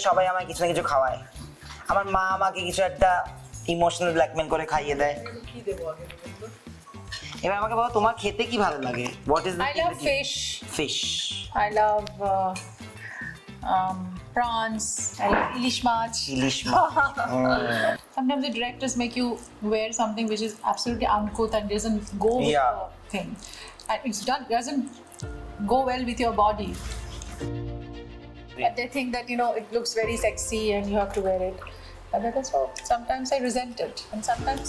সবাই আমায় কিছু না কিছু খাওয়ায়। আমার মা আমাকে কিছু একটা ইমোশনাল ব্ল্যাকমেল করে খাইয়ে দেয়। কি দেবো আগে বলতো? এবার আমাকে বলো তোমার খেতে কি ভালো লাগে? What is I love fish. Fish. I love prawns. I love ilish mach. ইলিশ মাছ। Sometimes the directors make you wear something which is absolutely uncouth and doesn't go with Yeah. the thing. And doesn't go well with your body. But they think that it looks very sexy and you have to wear it. And that is so. Sometimes I resent it, and sometimes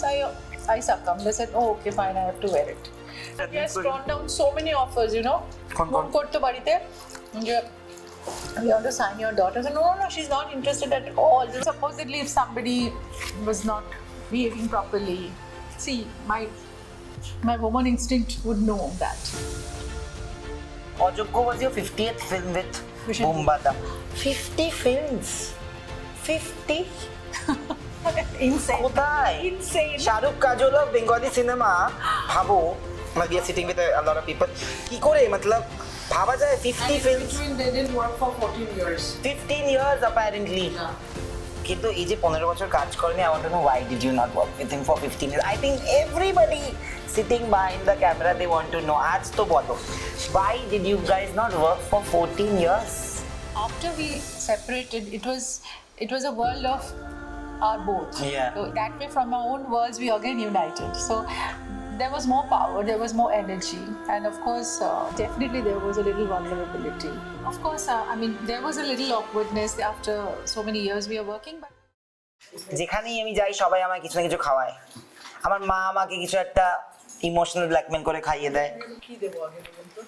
I succumb. They said, "Oh, okay, fine, I have to wear it." He has torn down so many offers, Kon? Phone korto barite. You want to sign your daughter? So, no, she's not interested at all. Supposedly, if somebody was not behaving properly, see, my woman instinct would know that. অযোগ্য was your 50th film with Vishen. Boom Badam. 50 films. 50? Insane. কোথায়? Insane. Shahrukh Kajal of Bengali cinema ভাবো, we are sitting with a lot of people. কি করে মতলব ভাবা যায় 50 And in films, between they did work for 14 years. 15 years apparently. Yeah. কিন্তু এই যে 15 বছর কাজ করেনি, I want to know why did you not work with him for 15 years? I think everybody sitting behind the camera, they want to know. আজ তো বলো, why did you guys not work for 14 years? After we separated, it was a world of our both. Yeah. So that way, from our own worlds, we again united. So there was more power, there was more energy, and of course, definitely there was a little vulnerability. Of course, there was a little awkwardness after so many years we are working, but. যেখানেই আমি যাই সবাই আমায় কিছু না কিছু খাওয়ায়। আমার মা আমাকে কিছু একটা ইমোশনাল ব্ল্যাকমেল করে খাইয়ে দেয়। কি দেবো আগে বলতো?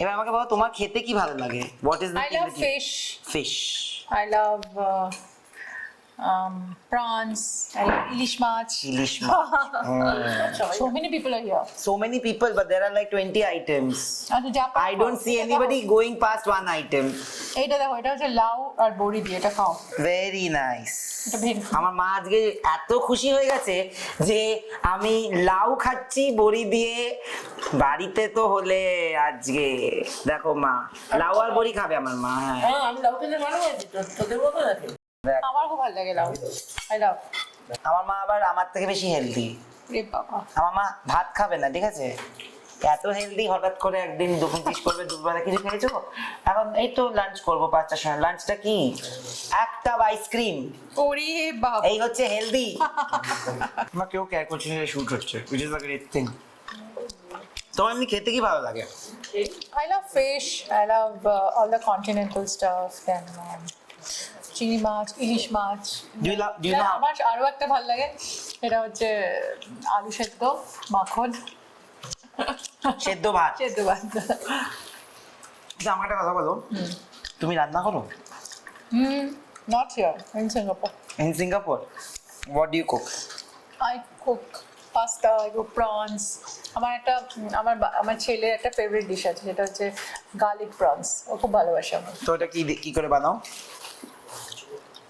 এবার আমাকে বলো তোমার খেতে কি ভালো লাগে? What is I love fish. Fish. I love prawns. I love ilish mach. ইলিশ মাছ। So many people are here. So many people, but there are like 20 items. আচ্ছা, Japan I don't see anybody going past one item. এইটা দেখো, এটা হচ্ছে লাউ আর বড়ি দিয়ে, এটা খাও। Very nice. এটা ভেন। আমার মা আজকে এত খুশি হয়ে গেছে যে আমি লাউ খাচ্ছি বড়ি দিয়ে। বাড়িতে তো হলে আজকে দেখো মা লাউ আর বড়ি খাবে আমার মা। হ্যাঁ হ্যাঁ, আমি লাউ খেতে ভালো পাচ্ছি, তোদের মতো নাকি? দেখ, আমার খুব ভালো লাগে লাউ। I love. আমার মা আবার আমার থেকে বেশি হেলদি। রে বাবা। আমার মা ভাত খাবে না, ঠিক আছে? এত হেলদি, হঠাৎ করে একদিন দুপুর জিজ্ঞেস করবে দুপুরবেলা কিছু খেয়েছো? এখন এই তো লাঞ্চ করবো 5টার সময়। লাঞ্চটা কি? একটা আইসক্রিম। ওরে বাবা। এই হচ্ছে হেলদি। আমার কেউ কেয়ার করছে না, শুট হচ্ছে, which is a great thing. তোমার এমনি খেতে কি ভালো লাগে? I love fish. I love all the continental stuff. Then চিংড়ি মাছ, ইলিশ মাছ। Do you know আমার আরো একটা ভালো লাগে, এটা হচ্ছে আলু সেদ্ধ, মাখন, সেদ্ধ ভাত? সেদ্ধ ভাত। আচ্ছা, আমাকে একটা কথা বলো, তুমি রান্না করো? Not here, in Singapore. In Singapore, what do you cook? I cook pasta, I cook prawns. আমার ছেলের একটা ফেভারিট ডিশ আছে, সেটা হচ্ছে গার্লিক প্রনস। ও খুব ভালোবাসে আমার। তো এটা কি করে বানাও?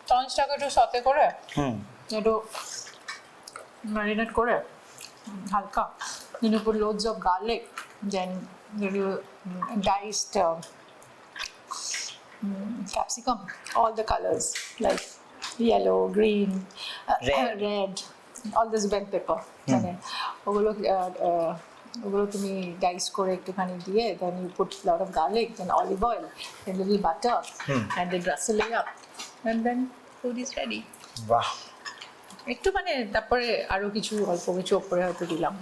প্রনসটাকে একটু সতে করে, হুম, একটু ম্যারিনেট করে হালকা, then you put loads of garlic, then you diced capsicum, all the colors like yellow, green, red, all this bell pepper. মানে ওগুলো তুমি ডাইস করে একটুখানি দিয়ে, then you put a lot of garlic, then olive oil, then little butter, and then rustle it up, and then food is ready. বাহ। একটু তারপরে আরো কিছু অল্প কিছু উপরে হয়তো দিলাম,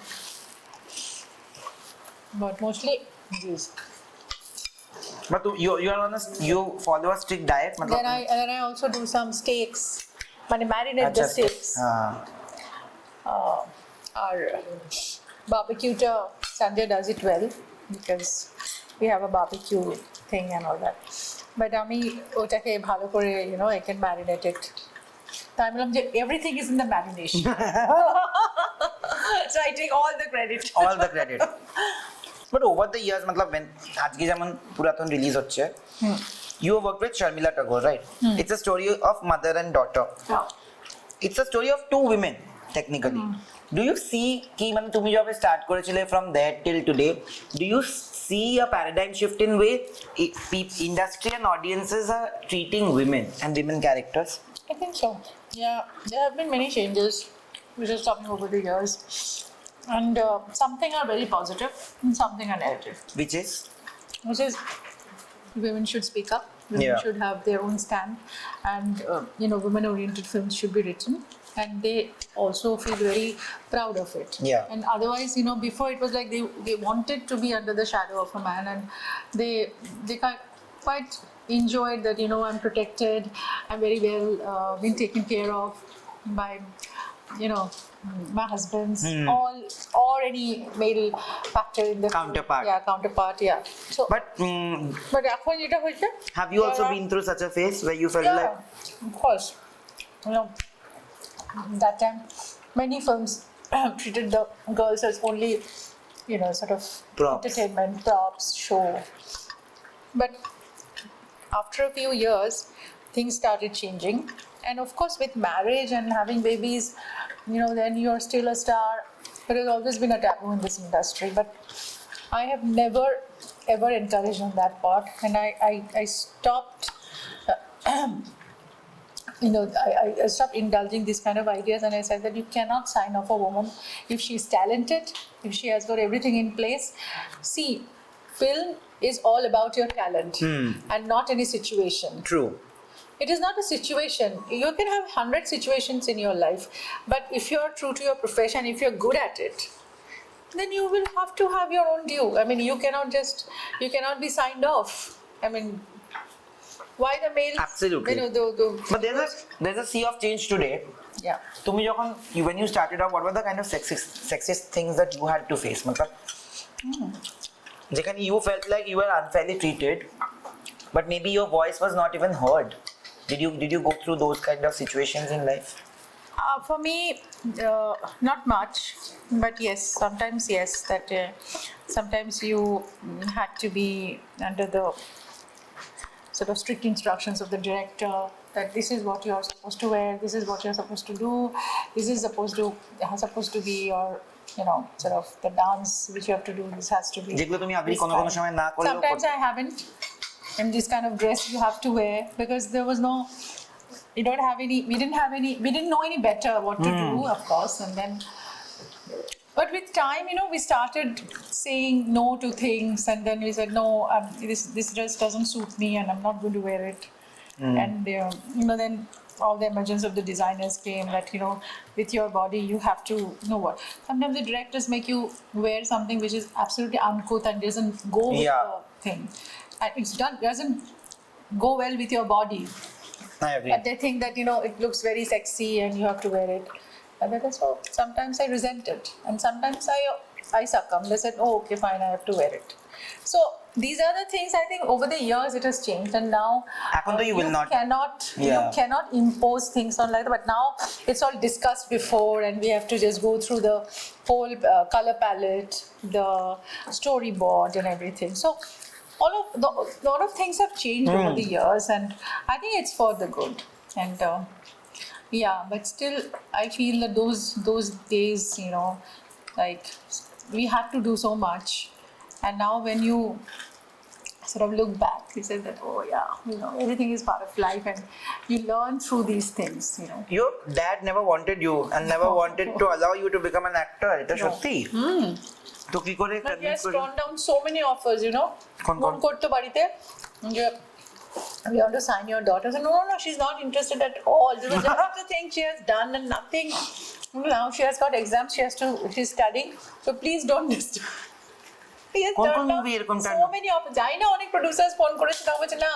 but mostly this. But you are honest, you follow a strict diet? Then I also do some steaks, marinate the steaks. Our barbecue Sanjay does it well because we have a barbecue thing and all that. But আমি ওটাকে ভালো করে I can marinate it. So I'm like, everything is in the marination. So I take all the credit. All the credit. But over the years, when আজকে যেমন পুরাতন release হচ্ছে, you have worked with Sharmila Tagore, right? It's a story of mother and daughter. Yeah. It's a story of two women technically. Do you see कि मतलब तुम जब start करेছিলে from there till today, do you see a paradigm shift in way industry and audiences are treating women and women characters? I think so. Yeah, there have been many changes which is coming over the years, and something are very positive and something are negative. Which is Which is women should speak up. Women Yeah. should have their own stand, and women-oriented films should be written, and they also feel very proud of it. Yeah. And otherwise, before it was like they wanted to be under the shadow of a man, and they quite enjoyed that. I'm protected. I'm very well been taken care of by my husbands, all or any male factor in the Counterpart. Yeah, counterpart. Yeah. So, but এখন যেটা হয়েছে, have you also there are- been through such a phase where you felt Yeah, like of course. That time many films treated the girls as only sort of Props. entertainment props show, but after a few years things started changing, and of course with marriage and having babies, then you're still a star. It has always been a taboo in this industry, but I have never ever encouraged on that part, and I stopped I stopped indulging these kind of ideas, and I said that you cannot sign off a woman if she's talented, if she has got everything in place. See, film is all about your talent and not any situation. true? It is not a situation. You can have 100 situations in your life, but if you're true to your profession, if you're good at it, then you will have to have your own due. I mean, you cannot be signed off. I mean, why the male? Absolutely. But there's a sea of change today. Yeah. তুমি যখন when you started out, what were the kind of sexist things that you had to face? मतलब যেখানে you felt like you were unfairly treated, but maybe your voice was not even heard. Did you go through those kind of situations in life? For me, not much, but yes, sometimes yes. That sometimes you had to be under the sort of strict instructions of the director that this is what you're supposed to wear, this is what you're supposed to do, this is supposed to be your sort of the dance which you have to do. This has to be. যেগুলো তুমি আগে this কোনো kind. সময় না করলেও Sometimes I haven't. And this kind of dress you have to wear because there was no. We didn't know any better what to do, of course, and then. But with time, we started saying no to things, and then we said, no, this dress doesn't suit me, and I'm not going to wear it. And then all the emergence of the designers came that with your body you have to know what. Sometimes the directors make you wear something which is absolutely uncouth and doesn't go with Yeah. the thing, and doesn't go well with your body. I agree. But they think that it looks very sexy and you have to wear it. And that is so. Sometimes I resent it, and sometimes I succumb. They said, "Oh, okay, fine, I have to wear it." So these are the things. I think over the years it has changed, and now এখন তো you will not. you Yeah. cannot impose things on like that. But now it's all discussed before, and we have to just go through the whole color palette, the storyboard, and everything. So lot of things have changed over the years, and I think it's for the good. And yeah, but still, I feel that those days, like we had to do so much, and now when you sort of look back, you say that, oh yeah, everything is part of life, and you learn through these things. Your dad never wanted you and never wanted to allow you to become an actor. এটা সত্যি? তো কি করে But he has convince করে? turned down so many offers, কোন? Phone করতো বাড়িতে যে we want to sign your daughter. So, no, she's not interested at all. This was just the thing she has done and nothing. Now she has got exams, she's studying. So please don't disturb. He has কোন turned down movie এরকম so turn down? many offers. জানি না অনেক producers phone করেছে না বলছে না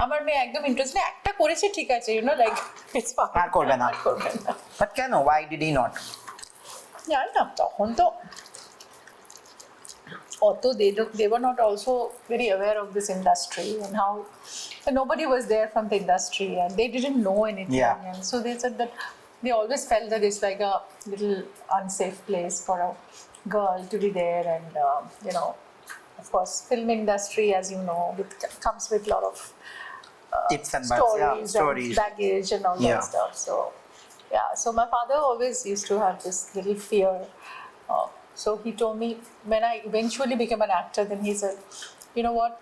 আমার মেয়ে একদম ইন্টারেস্ট না, একটা করেছে ঠিক আছে, like it's fine. আর করবে না। আর করবে না। But কেন? Why did he not? জানি না তখন তো although they were not also very aware of this industry and how nobody was there from the industry and they didn't know anything. Yeah. And so they said that they always felt that it's like a little unsafe place for a girl to be there, and of course film industry, as you know, comes with a lot of Tips and buts, yeah, stories stories. and baggage and all Yeah. that stuff. So Yeah, so my father always used to have this little fear. So he told me when I eventually became an actor, then he said, you know what,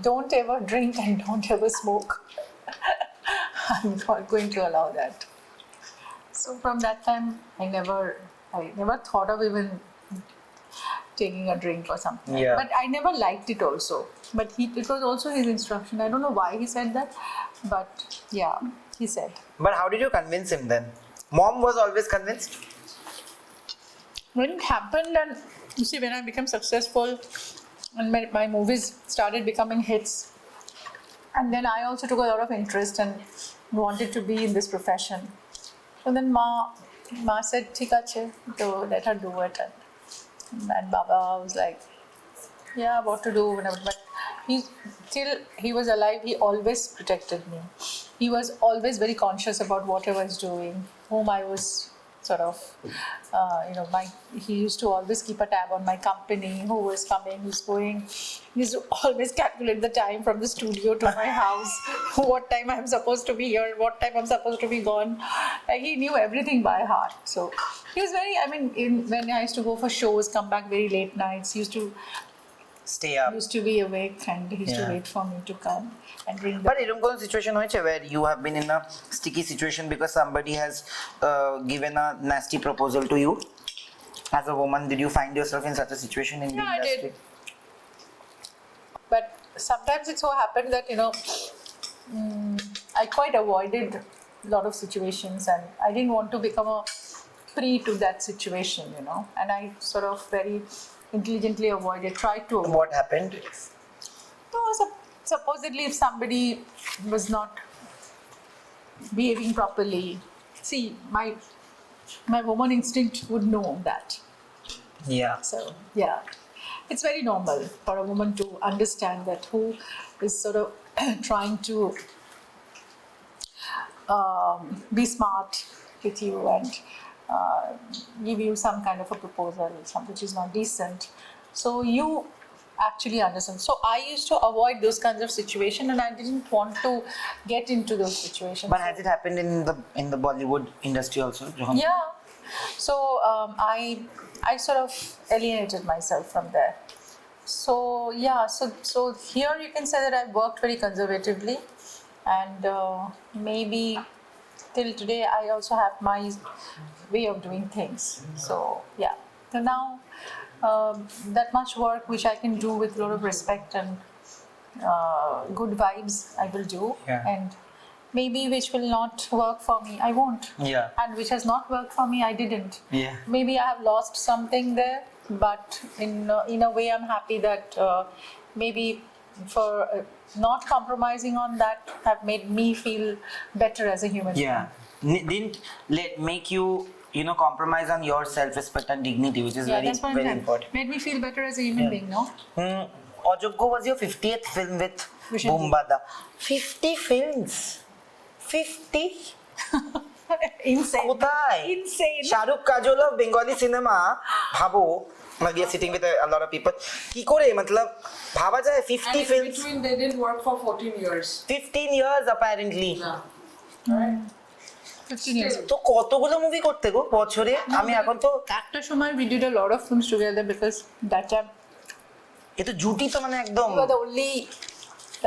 don't ever drink and don't ever smoke. I'm not going to allow that. So from that time, I never thought of even taking a drink or something. Yeah. But I never liked it also. But it was also his instruction. I don't know why he said that, but yeah, he said. But how did you convince him then? Mom was always convinced? When it happened, and you see, when I became successful and my movies started becoming hits, and then I also took a lot of interest and wanted to be in this profession. So then Ma said, "Thik ache, so let her do it." And Baba was like, "Yeah, what to do?" Whenever. But till he was alive, he always protected me. He was always very conscious about what I was doing, whom I was sort of, he used to always keep a tab on my company, who was coming, who's going. He used to always calculate the time from the studio to my house, what time I'm supposed to be here, what time I'm supposed to be gone. Like, he knew everything by heart. So he was very, when I used to go for shows, come back very late nights, he used to be awake and he used to Yeah. wait for me to come and bring the But এরকম কোনো situation হয়েছে where you have been in a sticky situation because somebody has given a nasty proposal to you? As a woman, did you find yourself in such a situation in the Yeah, I did. industry? But sometimes it so happened that I quite avoided a lot of situations, and I didn't want to become a prey to that situation, and I sort of very intelligently tried to avoid. What happened? No, supposedly if somebody was not behaving properly, see, my woman instinct would know that. Yeah. So yeah, it's very normal for a woman to understand that who is sort of trying to be smart with you and give you some kind of a proposal, which is not decent. So you actually understand. So I used to avoid those kinds of situations, and I didn't want to get into those situations. But has it happened in the Bollywood industry also? Yeah. So I sort of alienated myself from there. So yeah, so here you can say that I've worked very conservatively, and maybe till today I also have my way of doing things. So yeah, so now that much work which I can do with a lot of respect and good vibes, I will do. Yeah. And maybe which will not work for me, I won't. Yeah. And which has not worked for me, I didn't. Yeah. Maybe I have lost something there, but in a way I'm happy that maybe for not compromising on that have made me feel better as a human being. Yeah. Didn't make you compromise on your self-respect and dignity, which is Yeah, very that's what very I'm important. made me feel better as a human being, no? Ojoggo was your 50th film with Vishen Boom Ji. Bada. 50 films. 50? Insane. কোথায়? Insane. Shahrukh Kajal of Bengali cinema, ভাবো, we are sitting with a lot of people. কি করে মতলব ভাবা যায় 50 And in films, between, they did work for 14 years. 15 years apparently. Yeah. Right? 15 years. তো কতগুলো movie করতে গো বছরে? আমি এখন তো একটা সময় we did a lot of films together because that time এ তো জুটি তো মানে একদম we were the only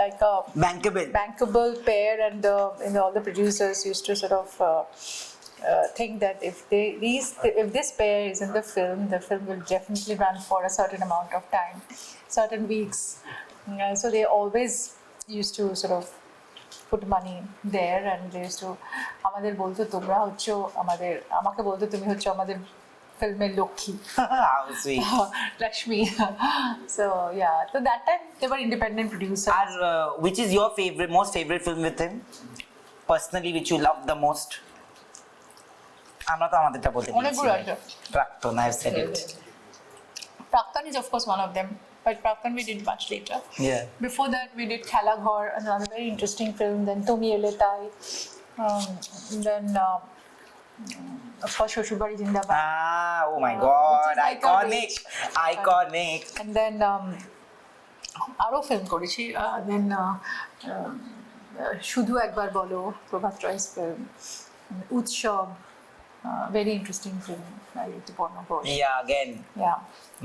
like a bankable. bankable pair, and all the producers used to sort of think that if this pair is in the film will definitely run for a certain amount of time, certain weeks. So they always used to sort of put money there, and they used to আমাদের বলতো তোমরা হচ্ছে আমাকে বলতো তুমি হচ্ছে আমাদের ফিল্মের Lakshmi How sweet. Lakshmi. So yeah, so that time they were independent producers. R which is your most favorite film with him? Personally, which you love the most? আমরা তো আমাদেরটা বলতে অনেকগুলো দিয়েছি। আছে। প্রাক্তন, I've said it. Praktan is of course one of them, but Praktan we did much later. Yeah. Before that we did Khala Ghor, another very interesting film, then Tumi Ele Tai, then of course Shoshur Badi Zindabad, Oh my God, which is like a iconic, rage. iconic. and then আরো film করেছি, then শুধু একবার বলো, প্রভাত রয়েস film, Utshab, very interesting film. Rituparna Ghosh. Yeah, again, Yeah.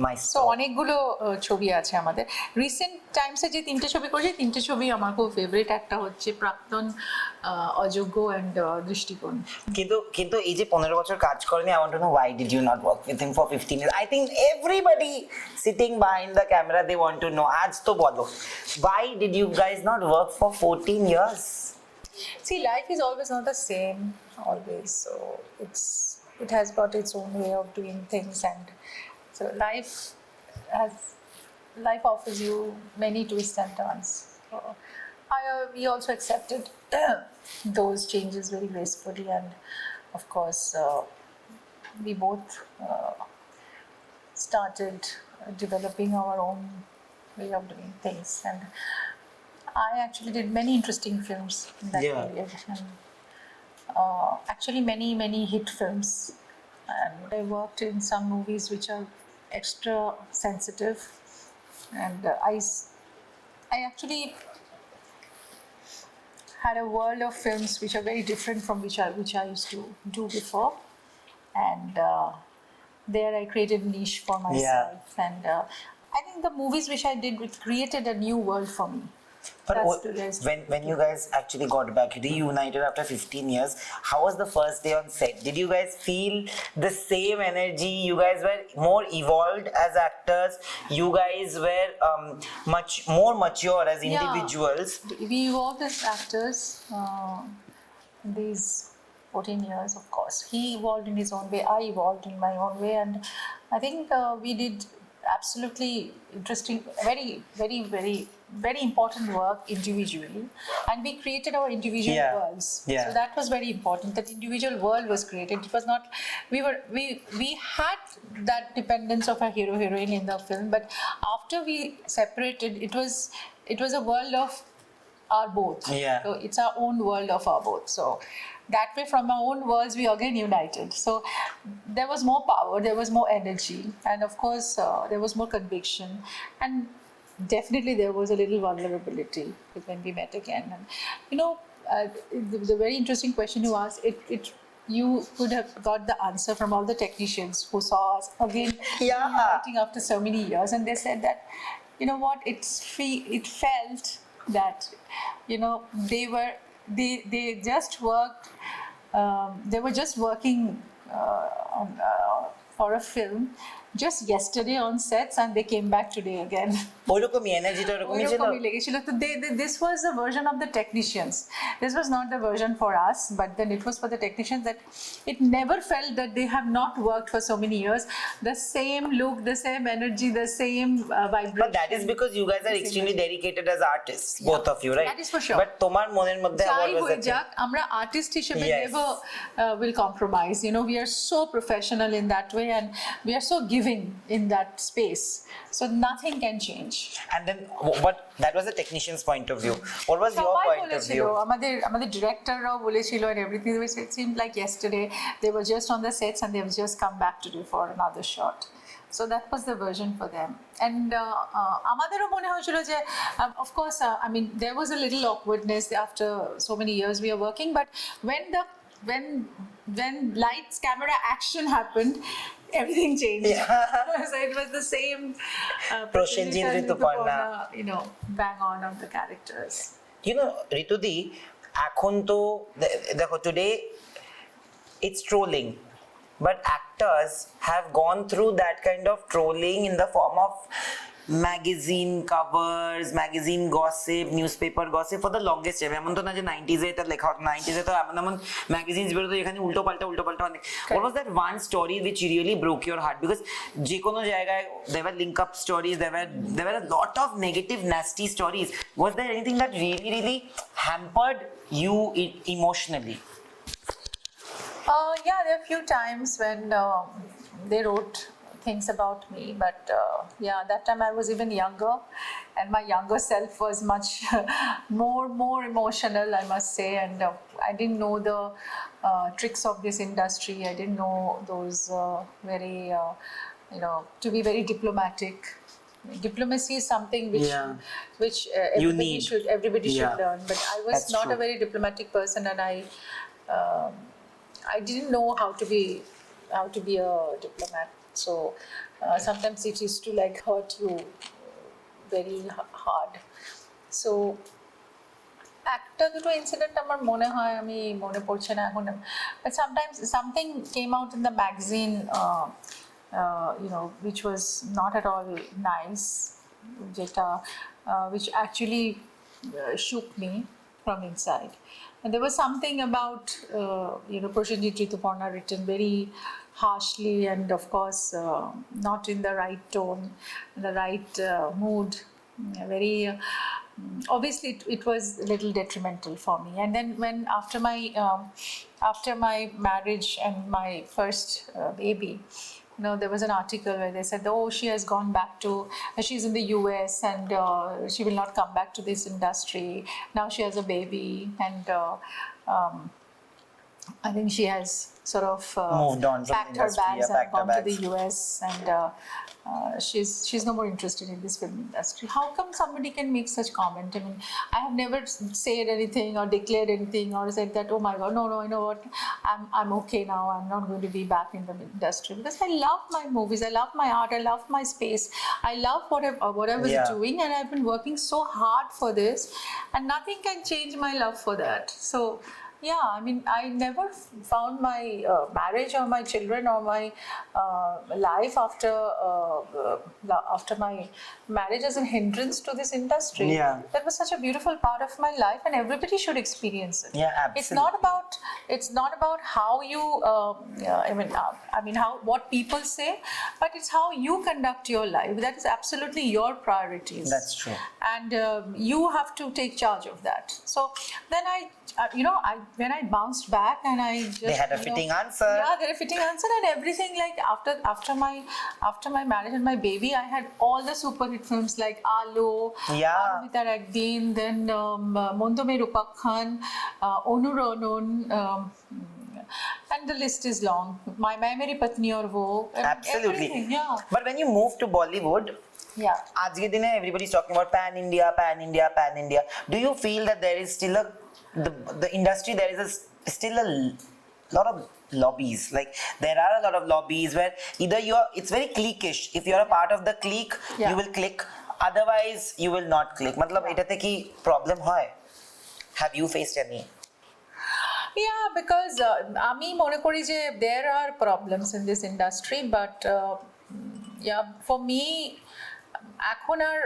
my so অনেকগুলো ছবি আছে আমাদের recent টাইমসে যে তিনটে ছবি করেছি তিনটে ছবি আমার খুব ফেভারিট একটা হচ্ছে প্রাক্তন অযোগ্য অ্যান্ড দৃষ্টিকোণ কিন্তু এই যে 15 বছর কাজ করেনি, I want to know why did you not work with him for 15 years? I think everybody sitting behind the camera, they want to know. আজ তো বলো, why did you guys not work for 14 years? See, life is always not the same, always. So it has got its own way of doing things, and so life offers you many twists and turns. So we also accepted those changes very gracefully, and of course, we both started developing our own way of doing things, and I actually did many interesting films in that Yeah. period, and actually many hit films. And I worked in some movies which are extra sensitive, and I actually had a world of films which are very different from which I used to do before, and there I created a niche for myself, and I think the movies which I did created a new world for me. But That's when you guys actually got back reunited after 15 years, how was the first day on set? Did you guys feel the same energy? You guys were more evolved as actors. You guys were much more mature as individuals. We evolved as actors these 14 years, of course. He evolved in his own way, I evolved in my own way, and I think we did absolutely interesting, very important work individually, and we created our individual Yeah. worlds. Yeah. So that was very important. That individual world was created. It was not we had that dependence of a hero heroine in the film, but after we separated, it was a world of our both. Yeah. So it's our own world of our both. So that way, from our own worlds, we again united. So there was more power, there was more energy, and of course, there was more conviction, and definitely there was a little vulnerability when we met again. And the very interesting question you asked, you could have got the answer from all the technicians who saw us again Yeah. reuniting after so many years, and they said that, you know what, it felt that, they just worked, they were just working for a film just yesterday on sets, and they came back today again. ওরকমই এনার্জিটা ওরকমই ছিল। ওরকমই লেগেছিল। তো this was the version of the technicians. This was not the version for us, but then it was for the technicians, that it never felt that they have not worked for so many years. The same look, the same energy, the same vibration. But that is because you guys are extremely dedicated as artists, both of you, right? That is for sure. But তোমার মনের মধ্যে যাই what was হয়ে that যাক, আমরা artist হিসেবে Yes. never will compromise. We are so professional in that way, and we are so giving in that space. So nothing can change. And then what, that was the technician's point of view. What was your সবাই point of বলেছিল, view? আমাদের ডিরেক্টররাও বলেছিল, and everything, it seemed like yesterday they were just on the sets and they have just come back today for another shot. So that was the version for them. And আমাদেরও মনে হয়েছিল যে, of course, I mean, there was a little awkwardness after so many years we are working, but when lights, camera, action happened, everything changed. Yeah. So it was the same Prosenjit Rituparna. bang on the characters. ঋতুদি, এখন তো দেখো, today it's trolling, but actors have gone through that kind of trolling in the form of magazine covers, magazine gossip, newspaper gossip for the longest time. এমন তো না যে 90s এ এটা লেখা হতো, 90s এ তো এমন ম্যাগাজিনস বেরোতো যেখানে উল্টো পাল্টা অনেক। What was that one story which really broke your heart? Because যে কোনো জায়গায় there were link up stories, there were a lot of negative, nasty stories. Was there anything that really hampered you emotionally? Yeah, there are a few times when they wrote things about me, but yeah, that time I was even younger, and my younger self was much more emotional, I must say, and I didn't know the tricks of this industry. I didn't know those very, to be very diplomatic. Diplomacy is something which everybody should Yeah. learn. But I was That's not true. a very diplomatic person, and I I didn't know how to be a diplomat. So sometimes it used to like hurt you very hard. So একটা দুটো incident আমার মনে হয় আমি মনে পড়ছে না এখন but sometimes something came out in the magazine which was not at all nice যেটা which actually shook me from inside. And there was something about Prosenjit Rituparna written very harshly and of course not in the right tone, in the right mood, very obviously it was a little detrimental for me. And then when after my marriage and my first baby, there was an article where they said, oh, she has gone back to, she's in the US and she will not come back to this industry. Now she has a baby and I think she has sort of moved on from packed the her industry, bags and gone to the bags. US and she's no more interested in this film industry. How come somebody can make such comment? I mean, I have never said anything or declared anything or said that, oh my God, no, you know what, I'm okay now, I'm not going to be back in the industry, because I love my movies, I love my art, I love my space, I love what I was doing, and I've been working so hard for this, and nothing can change my love for that. So yeah, I mean, I never found my marriage or my children or my life after my marriage as a hindrance to this industry. Yeah. That was such a beautiful part of my life, and everybody should experience it. Yeah, absolutely. It's not about how you, how what people say, but it's how you conduct your life. That is absolutely your priorities. That's true. And you have to take charge of that. So then when I bounced back and I just, They had a fitting answer. Yeah, they had a fitting answer and everything. Like after my marriage and my baby, I had all the super hit films like Alo, Anamitar Ekdin, then Mondo Mein Rupakhan, Onuronon, and the list is long. My Meri Patni Aur Wo. Absolutely. Everything, yeah. But when you move to Bollywood, Yeah. everybody's talking about pan India. Do you feel that there is still the industry, there is still a lot of lobbies? Like there are a lot of lobbies where either it's very cliquish. If you're a part of the clique, you will click. Otherwise, you will not click. Matlab etate ki problem hoy. Have you faced any? Yeah, because আমি মনে করি যে there are problems in this industry, but for me এখন আর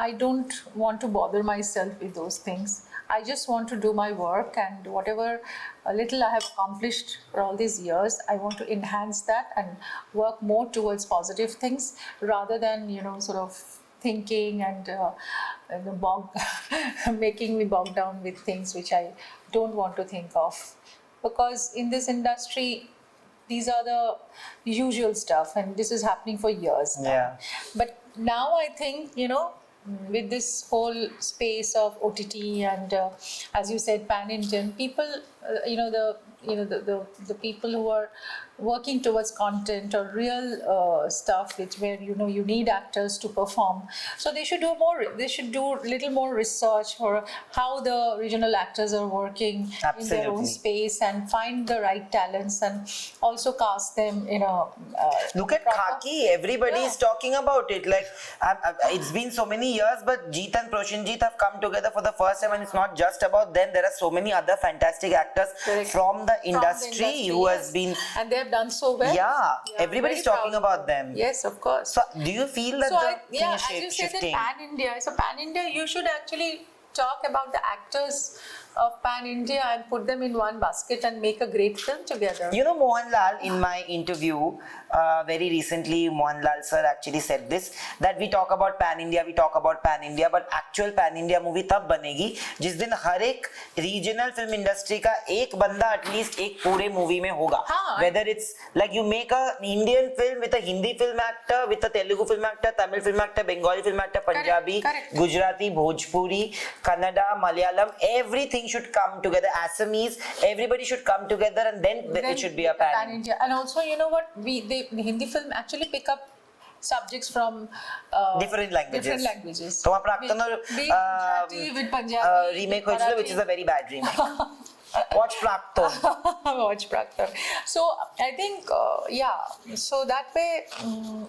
I don't want to bother myself with those things. I just want to do my work, and whatever little I have accomplished for all these years, I want to enhance that and work more towards positive things rather than sort of thinking and making me bogged down with things which I don't want to think of. Because in this industry, these are the usual stuff, and this is happening for years now. Yeah. But now I think, with this whole space of OTT and as you said, pan-Indian, people, the people who are working towards content or real stuff where you need actors to perform, so they should do little more research for how the regional actors are working in their own space and find the right talents and also cast them in a look at Khaki, everybody is talking about it. Like it's been so many years, but Jeet and Prosenjit have come together for the first time, and it's not just about them. There are so many other fantastic actors from the industry who has been, and they have done so well. Yeah, everybody's talking about them. Yes, of course. So do you feel that thing is as you said, shifting? Pan India, you should actually talk about the actors of Pan India and put them in one basket and make a great film together. Mohanlal, in my interview very recently, Mohanlal sir actually said this, that we talk about Pan India, but actual Pan India movie tab banegi जिस दिन हर एक regional film industry का एक बंदा at least एक पूरे movie में होगा. Whether it's like you make a Indian film with a Hindi film actor, with a Telugu film actor, Tamil film actor, Bengali film actor, Punjabi, Gujarati, Bhojpuri, Kannada, Malayalam, everything should come together. Assamese, everybody should come together, and then it should be a pan India. And also, the Hindi film actually pick up subjects from different languages. So, with Punjabi, remake which is a very bad remake. Watch Prakton. Watch Praktar. So I think, so that way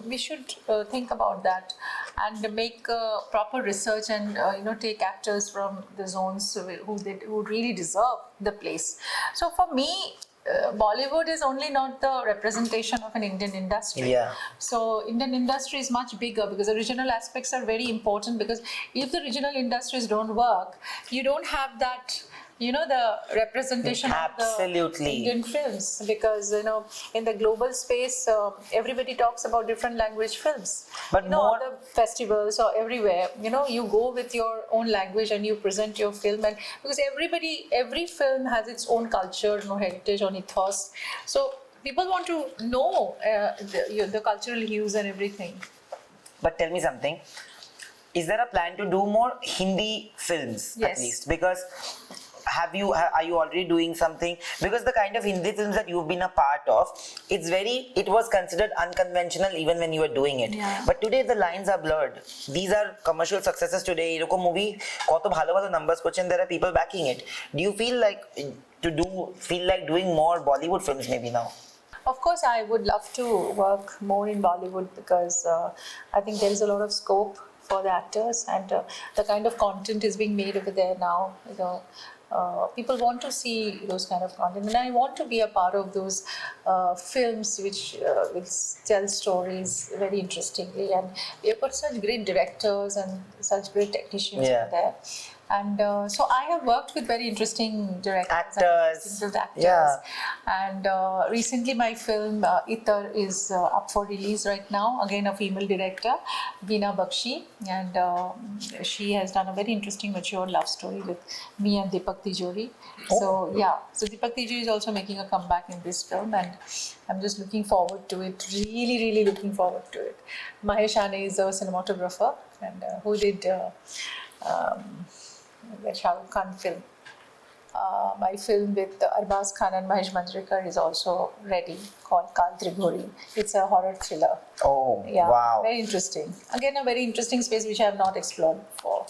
we should think about that and make proper research and take actors from the zones who really deserve the place. So for me, Bollywood is only not the representation of an Indian industry. Yeah. So Indian industry is much bigger because the regional aspects are very important, because if the regional industries don't work, you don't have that the representation of Absolutely. the Indian films, because in the global space everybody talks about different language films, But all more- the festivals or everywhere, you go with your own language and you present your film, and because every film has its own culture, heritage, own ethos, so people want to know the cultural hues and everything. But tell me something. Is there a plan to do more Hindi films at Yes. least? Because are you already doing something? Because the kind of Hindi films that you've been a part of, it was considered unconventional even when you were doing it. Yeah. But today the lines are blurred. These are commercial successes today. এরকম movie কত ভালো ভালো numbers করছে, and there are people backing it. Do you feel like doing more Bollywood films maybe now? Of course, I would love to work more in Bollywood, because I think there is a lot of scope for the actors, and the kind of content is being made over there now. People want to see those kind of content, and I want to be a part of those films which tell stories very interestingly. And we have got such great directors and such great technicians Yeah. over there. And so I have worked with very interesting directors, Actors. and interesting actors. Yeah. And recently my film Itar is up for release right now. Again, a female director, Veena Bakshi, and she has done a very interesting mature love story with me and Deepak Tijori. So Deepak Tijori is also making a comeback in this film, and I'm just looking forward to it. Really, really looking forward to it. Mahesh Ane is a cinematographer, and who did the Shah Rukh Khan film. My film with Arbaz Khan and Mahesh Manjrekar is also ready, called Kal Trigori. It's a horror thriller. Oh, Yeah, wow. very interesting. Again, a very interesting space which I have not explored before.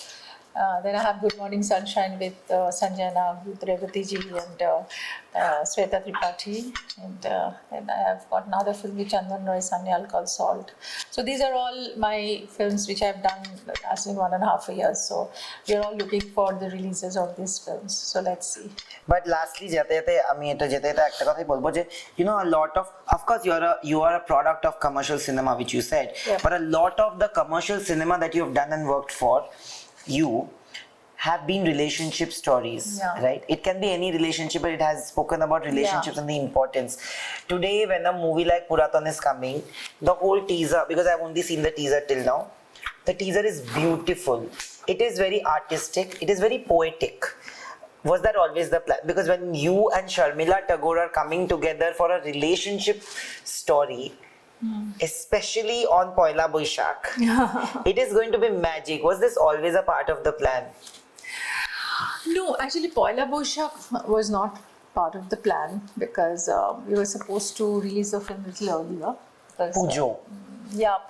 Then I have Good Morning Sunshine with Sanjay Nag, with Revati ji and Sweta Tripathi. And then I have got another film with Chandan Roy Sanyal called Salt. So these are all my films which I have done last 1.5 years. So we are all looking for the releases of these films. So let's see. But lastly, যেতে আমি এটা একটা কথাই বলবো যে a lot of course you are a product of commercial cinema, which you said. Yeah. But a lot of the commercial cinema that you have done and worked for, you have been relationship stories, Yeah. right? It can be any relationship, but it has spoken about relationships and the importance. Today, when a movie like Puratan is coming, the whole teaser, because I've only seen the teaser till now, the teaser is beautiful. It is very artistic. It is very poetic. Was that always the plan? Because when you and Sharmila Tagore are coming together for a relationship story, especially on Poila Boishakh, it is going to be magic. Was this always a part of the plan? No, actually, Poila Boishakh was not part of the plan, because we were supposed to release the film a little earlier. Because, Pujo.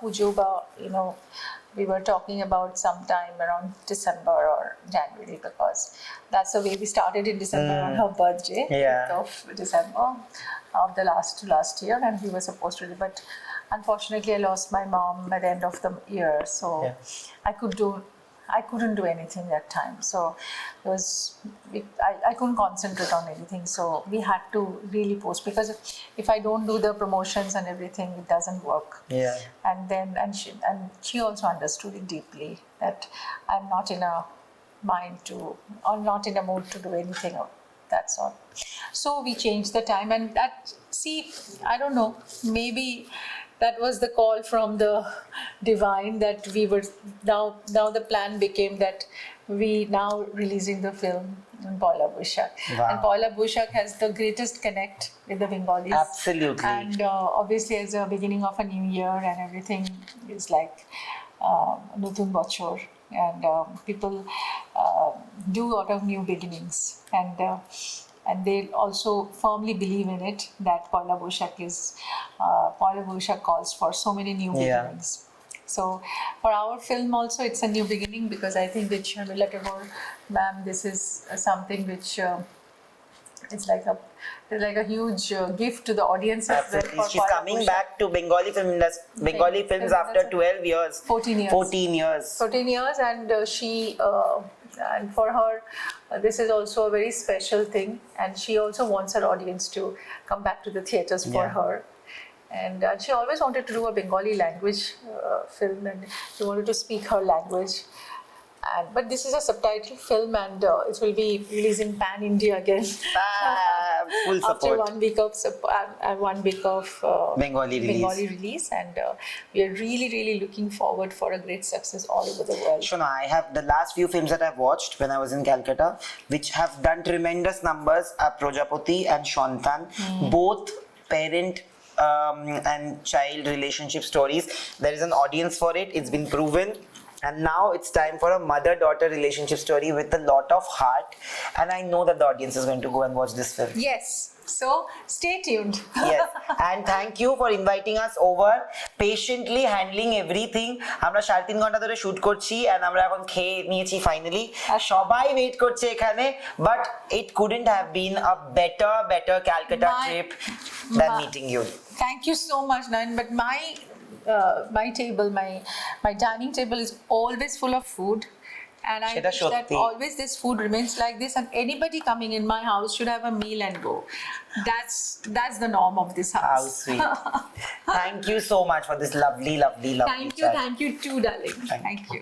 Pujo, but we were talking about sometime around December or January, because that's the way we started in December on her birthday, Yeah. 5th of December of the last year, and we were supposed to. But unfortunately, I lost my mom at the end of the year, so Yeah. I couldn't do anything that time. So I couldn't concentrate on anything. So we had to really post, because if I don't do the promotions and everything, it doesn't work. Yeah. And then she also understood it deeply, that I'm not in a mind to, or not in a mood to do anything. That's all. So we changed the time, and I don't know, maybe that was the call from the divine, that we were now the plan became that we now releasing the film in Poila Boishakh. Wow. And Poila Boishakh has the greatest connect with the Bengalis. Absolutely. And obviously, as a beginning of a new year, and everything is like Nutun Bochor, and people do a lot of new beginnings, and they also firmly believe in it, that Poila Boishakh calls for so many new beginnings. So for our film also, it's a new beginning, because I think with Sharmila Tagore ma'am, this is something which it's like a huge gift to the audience as well. Absolutely. for She's coming Parabhushan. back to Bengali Bengali films Film after industry. 12 years. 14 years. 14 years. 14 years, and she and for her this is also a very special thing, and she also wants her audience to come back to the theaters for Yeah. her. And she always wanted to do a Bengali language film, and she wanted to speak her language. But this is a subtitled film, and it will be released in Pan India again. Full After support. 1 week of one week of Bengali release. And we are really looking forward for a great success all over the world. Shona, I have the last few films that I've watched when I was in Calcutta, which have done tremendous numbers, are Projapati and Shantan, both parent and child relationship stories. There is an audience for it. It's been proven. And now it's time for a mother-daughter relationship story with a lot of heart. And I know that the audience is going to go and watch this film. Yes, so stay tuned. Yes, and thank you for inviting us over, patiently handling everything. আমরা 3.5 ঘন্টা ধরে shoot করছি and আমরা এখন খেয়ে নিয়েছি finally. সবাই wait করছে এখানে, but it couldn't have been a better Calcutta trip than meeting you. Thank you so much, Nayan. But my table, my dining table is always full of food. And I সেটা wish that সত্যি। always this food remains like this, and anybody coming in my house should have a meal and go. That's the norm of this house. How sweet. Thank you so much for this lovely Thank you too, darling. Thank you.